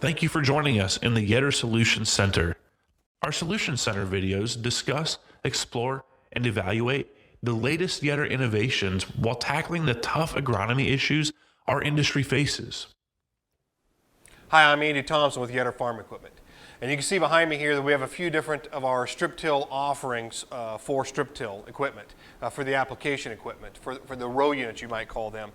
Thank you for joining us in the Yetter Solutions Center. Our Solutions Center videos discuss, explore, and evaluate the latest Yetter innovations while tackling the tough agronomy issues our industry faces. Hi, I'm Andy Thompson with Yetter Farm Equipment. And you can see behind me here that we have a few different of our strip till offerings for strip till equipment, for the application equipment, for the row units you might call them.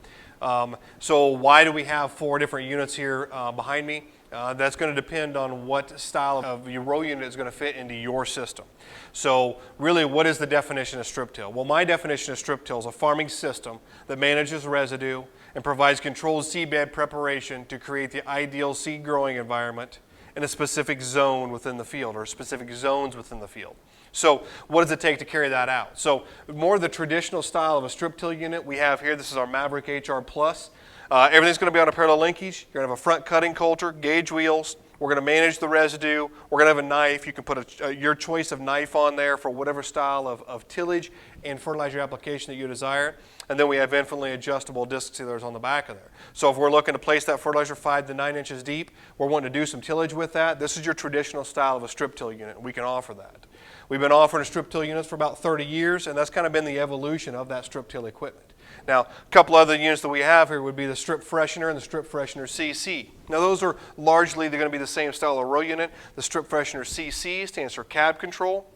So why do we have 4 different units here behind me? That's going to depend on what style of your row unit is going to fit into your system. So really, what is the definition of strip till? Well, my definition of strip till is a farming system that manages residue and provides controlled seedbed preparation to create the ideal seed growing environment in a specific zone within the field, or specific zones within the field. So what does it take to carry that out? So more the traditional style of a strip till unit we have here. This is our Maverick HR Plus. Everything's going to be on a parallel linkage. You're going to have a front cutting coulter, gauge wheels. We're going to manage the residue. We're going to have a knife. You can put your choice of knife on there for whatever style of tillage and fertilizer application that you desire. And then we have infinitely adjustable disc sealers on the back of there. So if we're looking to place that fertilizer 5 to 9 inches deep, we're wanting to do some tillage with that, this is your traditional style of a strip till unit. We can offer that. We've been offering strip till units for about 30 years, and that's kind of been the evolution of that strip till equipment. Now, a couple other units that we have here would be the Strip Freshener and the Strip Freshener CC. Now, those are largely, they're going to be the same style of row unit. The Strip Freshener CC stands for Cab Control.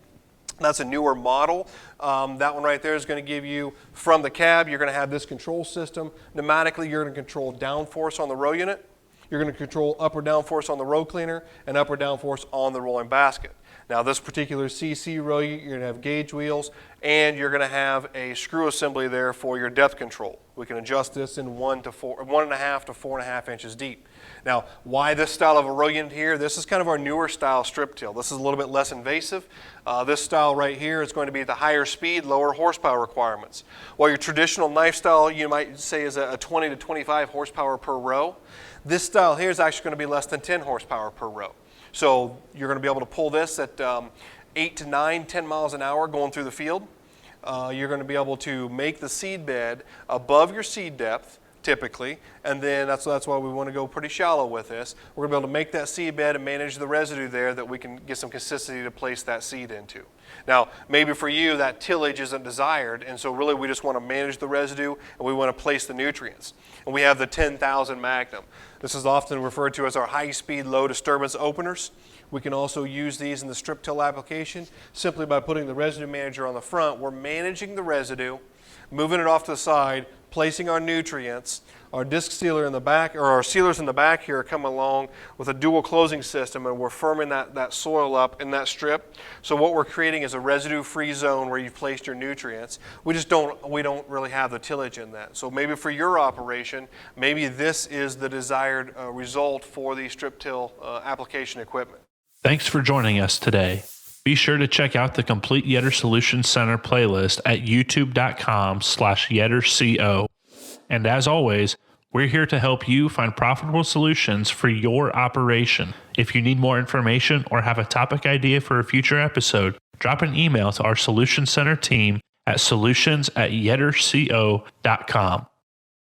That's a newer model. That one right there is going to give you, from the cab, you're going to have this control system. Pneumatically, you're going to control downforce on the row unit. You're going to control up or down force on the row cleaner and up or down force on the rolling basket. Now, this particular CC row, you're going to have gauge wheels, and you're going to have a screw assembly there for your depth control. We can adjust this in 1.5 to 4.5 inches deep. Now, why this style of a row unit here? This is kind of our newer style strip till. This is a little bit less invasive. This style right here is going to be the higher speed, lower horsepower requirements. While your traditional knife style, you might say, is a 20 to 25 horsepower per row, this style here is actually going to be less than 10 horsepower per row. So you're going to be able to pull this at 8 to 9, 10 miles an hour going through the field. You're going to be able to make the seed bed above your seed depth, typically, and then that's why we want to go pretty shallow with this. We're going to be able to make that seed bed and manage the residue there that we can get some consistency to place that seed into. Now, maybe for you that tillage isn't desired, and so really we just want to manage the residue and we want to place the nutrients. And we have the 10,000 Magnum. This is often referred to as our high-speed, low-disturbance openers. We can also use these in the strip till application simply by putting the residue manager on the front. We're managing the residue, moving it off to the side, placing our nutrients. Our disc sealer in the back, or our sealers in the back here, are coming along with a dual closing system, and we're firming that soil up in that strip. So what we're creating is a residue-free zone where you've placed your nutrients. We don't really have the tillage in that. So maybe for your operation, maybe this is the desired result for the strip till application equipment. Thanks for joining us today. Be sure to check out the complete Yetter Solutions Center playlist at youtube.com/YetterCO. And as always, we're here to help you find profitable solutions for your operation. If you need more information or have a topic idea for a future episode, drop an email to our Solutions Center team at solutions@yetterco.com.